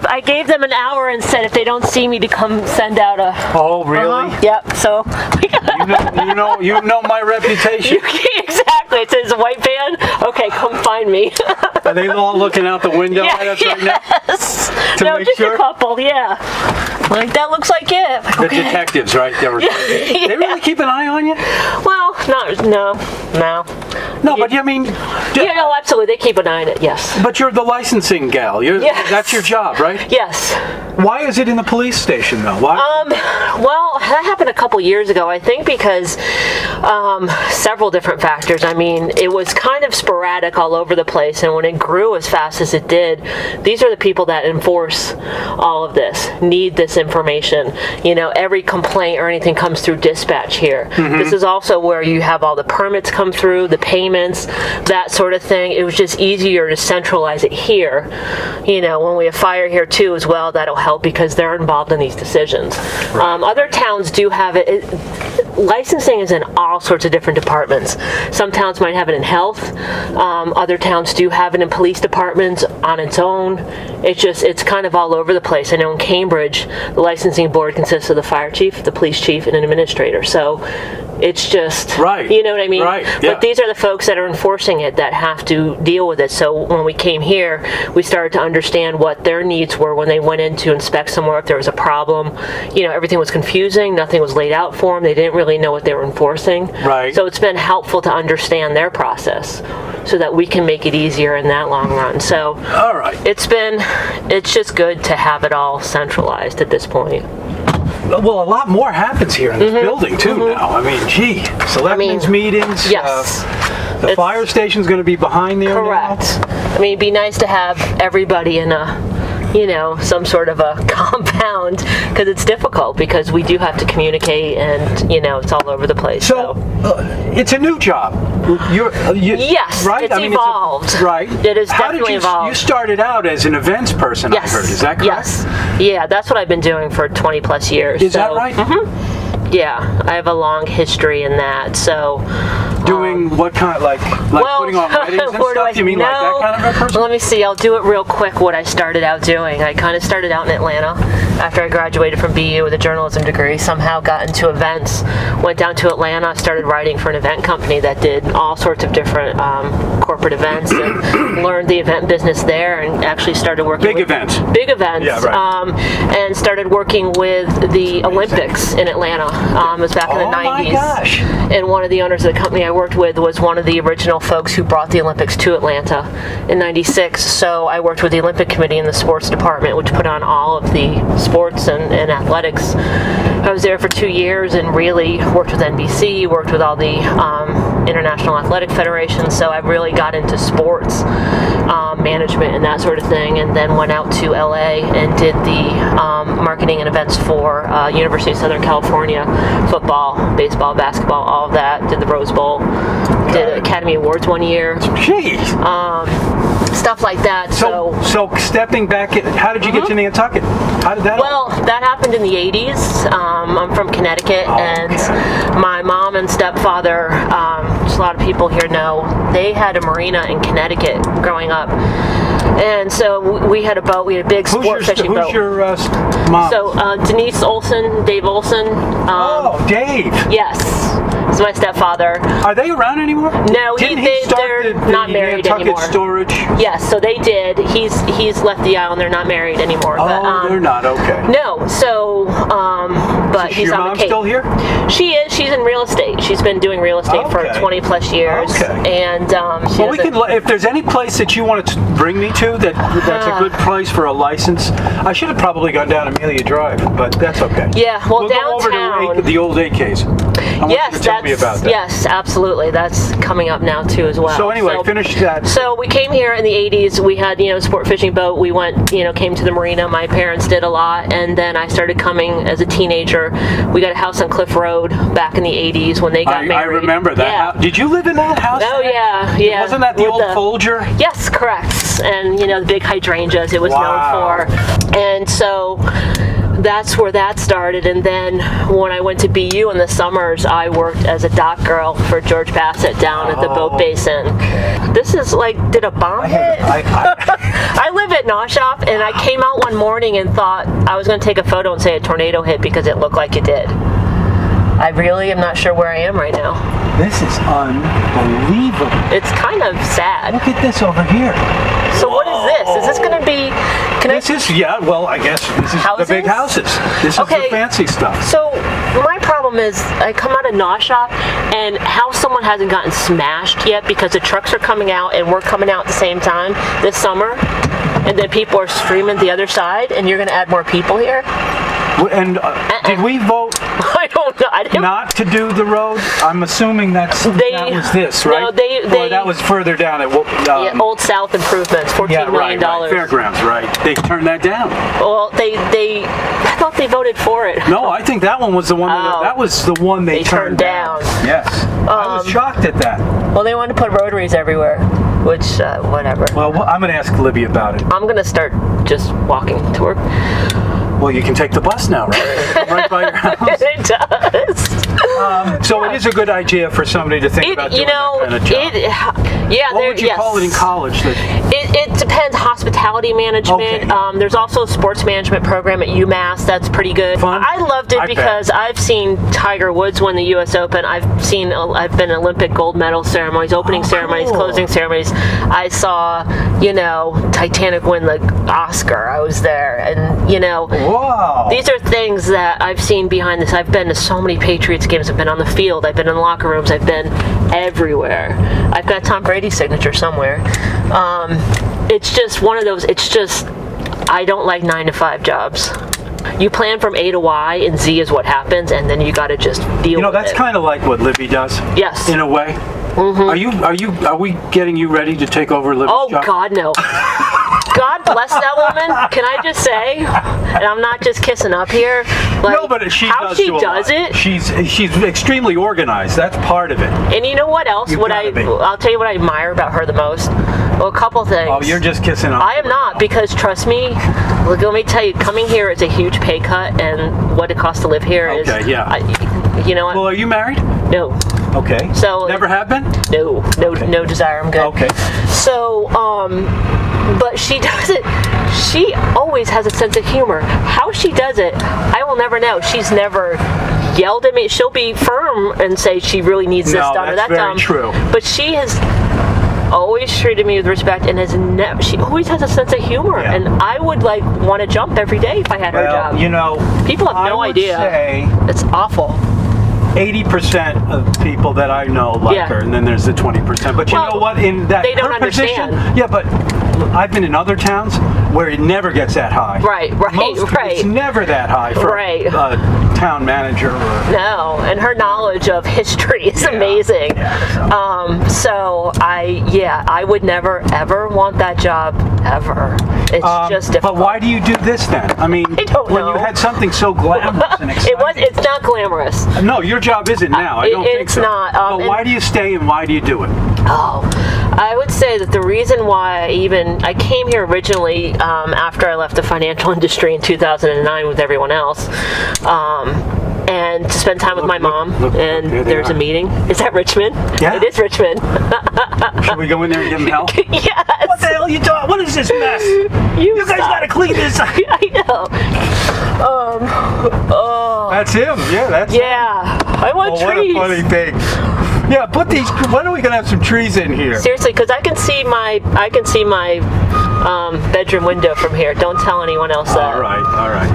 I gave them an hour and said if they don't see me to come send out a. Oh, really? Yep. So. you know my reputation. Exactly. It says white van. Okay, come find me. Are they all looking out the window at us right now? Yes. To no, make just sure? a couple. Yeah. Like that looks like it. Like, The detectives, right? They really keep an eye on you? Well, no. No, but I mean. Yeah, no, absolutely. They keep an eye on it. Yes. But you're the licensing gal. Yes. That's your job, right? Yes. Why is it in the police station, though? Why? Well, that happened a couple years ago, I think, because several different factors. I mean, it was kind of sporadic all over the place, and when it grew as fast as it did, these are the people that enforce all of this, need this information. You know, every complaint or anything comes through dispatch here. Mm-hmm. This is also where you have all the permits come through, the payments, that sort of thing. It was just easier to centralize it here. You know, when we have fire here too as well, that'll help because they're involved in these decisions. Right. Other towns do have it. Licensing is in all sorts of different departments. Some towns might have it in health. Other towns do have it in police departments on its own. It's kind of all over the place. I know in Cambridge, the licensing board consists of the fire chief, the police chief, and an administrator. So it's just, right. You know what I mean? Right. Yeah. But these are the folks that are enforcing it that have to deal with it. So when we came here, we started to understand what their needs were when they went in to inspect somewhere. If there was a problem, you know, everything was confusing. Nothing was laid out for them. They didn't really know what they were enforcing. Right. So it's been helpful to understand their process so that we can make it easier in that long run. So all right. It's just good to have it all centralized at this point. Well, a lot more happens here in this building, too, now. I mean, gee, selectmen's meetings. Yes. The fire station's going to be behind there correct. now. I mean, it'd be nice to have everybody in some sort of a compound because it's difficult because we do have to communicate and, it's all over the place. So it's a new job. Yes, right? it's evolved. Right. It is definitely evolved. You started out as an events person, yes. I heard. Is that correct? Yes. Yeah, that's what I've been doing for 20 plus years. Is that right? Mm-hmm. Yeah, I have a long history in that. So doing what kind, like putting on weddings and stuff? You mean like that kind of a person? Let me see. I'll do it real quick. What I started out doing. I kind of started out in Atlanta after I graduated from BU with a journalism degree. Somehow got into events. Went down to Atlanta. Started writing for an event company that did all sorts of different corporate events and learned the event business there. And actually started working big events. Big events. Yeah, right. And started working with the Olympics in Atlanta. It was back in the 90s. Oh my gosh. And one of the owners of the company I worked with was one of the original folks who brought the Olympics to Atlanta in 96. So I worked with the Olympic Committee in the sports department, which put on all of the sports and athletics. I was there for 2 years and really worked with NBC, worked with all the International Athletic Federations. So I really got into sports management and that sort of thing, and then went out to LA and did the marketing and events for University of Southern California, football, baseball, basketball, all of that. Did the Rose Bowl, did Academy Awards 1 year. Jeez. Stuff like that. So stepping back, how did you get to Nantucket? How did that? Well, that happened in the 80s. I'm from Connecticut, and my mom and stepfather, just a lot of people here know, they had a marina in Connecticut growing up. And so we had a boat. We had a big sport fishing boat. Who's your mom? So Denise Olson, Dave Olson. Dave. Yes. Is my stepfather. Are they around anymore? No, they're not married Nantucket anymore. Storage? Yes, so they did. He's left the island. They're not married anymore. They're not. Okay. No, so but he's your on mom the Cape. Still here? She is. She's in real estate. She's been doing real estate for 20 plus years. Okay. And well, we can. If there's any place that you want to bring me to that's a good place for a license, I should have probably gone down Amelia Drive, but that's okay. Yeah. Well, we'll downtown. go over to the old AKs. I want you to tell me about that. Yes, absolutely. That's coming up now too as well. So anyway, finish that. So we came here in the 80s. We had, a sport fishing boat. We went, came to the marina. My parents did a lot. And then I started coming as a teenager. We got a house on Cliff Road back in the 80s when they got married. I remember that. Yeah. Did you live in that house? Oh, yeah. Wasn't that the old Folger? Yes, correct. And, the big hydrangeas it was known for. And so that's where that started. And then when I went to BU in the summers, I worked as a dock girl for George Bassett down at the boat basin. Okay. This is like, did a bomb hit? I live at Noshoff, and I came out one morning and thought I was going to take a photo and say a tornado hit because it looked like it did. I really am not sure where I am right now. This is unbelievable. It's kind of sad. Look at this over here. So what is this? Is this going to be... I guess this is houses? the big houses. This is the fancy stuff. So my problem is I come out of Noshoff, and how someone hasn't gotten smashed yet because the trucks are coming out and we're coming out at the same time this summer, and then people are streaming the other side, and you're going to add more people here? And did we vote I don't know. I didn't. not to do the road? I'm assuming that was this, right? No, they or that was further down at Old South improvements, $14 million. Right. Fairgrounds, right? They turned that down. Well, I thought they voted for it. No, I think that one was the one. That was the one they turned down. Yes, I was shocked at that. Well, they wanted to put rotaries everywhere, which whatever. Well, I'm going to ask Libby about it. I'm going to start just walking to work. Well, you can take the bus now, right? Right by your house. It does. So it is a good idea for somebody to think about doing that kind of job. What would you call it in college? It depends. Hospitality management. Okay. There's also a sports management program at UMass that's pretty good. Fun? I loved it because I've seen Tiger Woods win the U.S. Open. I've been Olympic gold medal ceremonies, opening ceremonies, closing ceremonies. I saw, Titanic win the Oscar. I was there, and Wow. these are things that I've seen behind this. I've been to so many Patriots games. I've been on the field. I've been in locker rooms. I've been everywhere. I've got Tom Brady's signature somewhere. It's just one of those. I don't like 9-to-5 jobs. You plan from A to Y, and Z is what happens, and then you got to just deal with it. That's kind of like what Libby does. Yes. In a way. Mm-hmm. Are we getting you ready to take over Libby's job? Oh God, no. God bless that woman. Can I just say, and I'm not just kissing up here. No, but how she does it. She's extremely organized. That's part of it. And you know what else? I'll tell you what I admire about her the most. Well, a couple things. Oh, you're just kissing up. I am not, because trust me. Look, let me tell you, coming here is a huge pay cut, and what it costs to live here is. Okay, yeah. You know what? Well, are you married? No. Okay. So never have been? No, no desire. I'm good. Okay. So, but she does it. She always has a sense of humor. How she does it, I will never know. She's never yelled at me. She'll be firm and say she really needs this done or that done. That's very true. But she has always treated me with respect, and she always has a sense of humor. Yeah. And I would want to jump every day if I had her job. People have no idea. It's awful. 80% of people that I know like her, and then there's the 20%. But you know what? In that they don't understand. Position, yeah, but I've been in other towns where it never gets that high. Right. It's never that high for a town manager. No, and her knowledge of history is amazing. Yeah, so I would never ever want that job ever. It's just difficult. But why do you do this then? I mean, I don't know. When you had something so glamorous and exciting. It's not glamorous. No, your job isn't now. I don't think so. It's not. But why do you stay and why do you do it? I would say that the reason why I came here originally after I left the financial industry in 2009 with everyone else, and to spend time with my mom. And there's a meeting. Is that Richmond? Yeah. It is Richmond. Should we go in there and give them help? Yes. What the hell are you doing? What is this mess? You guys got to clean this up. I know. That's him. Yeah, that's him. I want trees. What a funny thing. Yeah, put these. When are we gonna have some trees in here? Seriously, because I can see my bedroom window from here. Don't tell anyone else that. All right.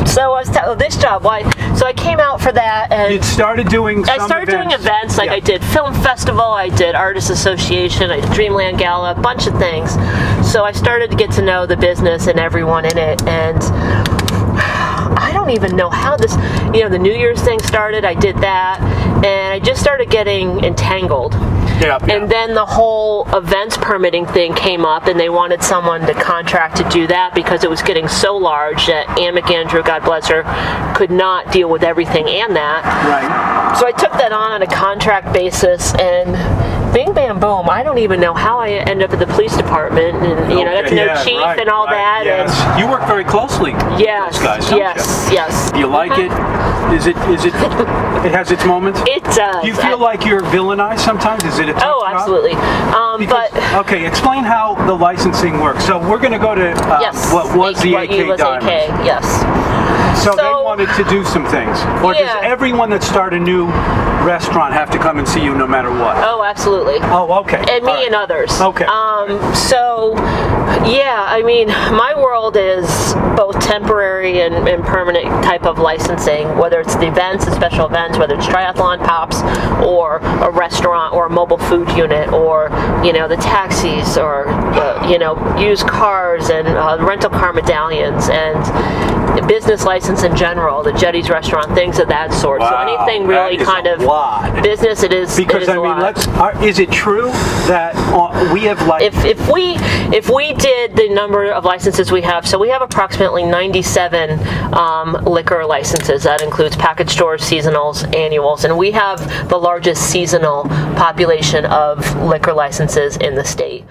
So I was this job. Why? So I came out for that, and you started doing. I started doing events. Like I did film festival, I did artist association, I did Dreamland Gala, a bunch of things. So I started to get to know the business and everyone in it, and I don't even know how this, the New Year's thing started. I did that, and I just started getting entangled. Yeah. And then the whole events permitting thing came up, and they wanted someone to contract to do that because it was getting so large that Ann McAndrew, God bless her, could not deal with everything and that. Right. So I took that on a contract basis, and bing, bam, boom. I don't even know how I end up at the police department, and got to know chief and all that. Yes. And You work very closely with yes, those guys, don't yes, you? yes. Do you like it? Is it? It has its moments. It does. Do you feel like you're villainized sometimes? Is it a tough Oh, job? absolutely. Because, okay, explain how the licensing works. So we're going to go to yes, what was the AK Diamonds. AK, yes. So they wanted to do some things. Or does everyone that start a new restaurant have to come and see you no matter what? Oh, absolutely. Oh, okay. And me and others. Okay. So, yeah, I mean, my world is both temporary and permanent type of licensing, whether it's the events and special events, whether it's triathlon pops or a restaurant or a mobile food unit or, the taxis or, used cars and rental car medallions and business license in general, the Jetty's restaurant, things of that sort. Wow, so anything really kind of business, it is. Because it is is it true that we have if we did the number of licenses we have, so we have approximately 97 liquor licenses. That includes package stores, seasonals, annuals, and we have the largest seasonal population of liquor licenses in the state.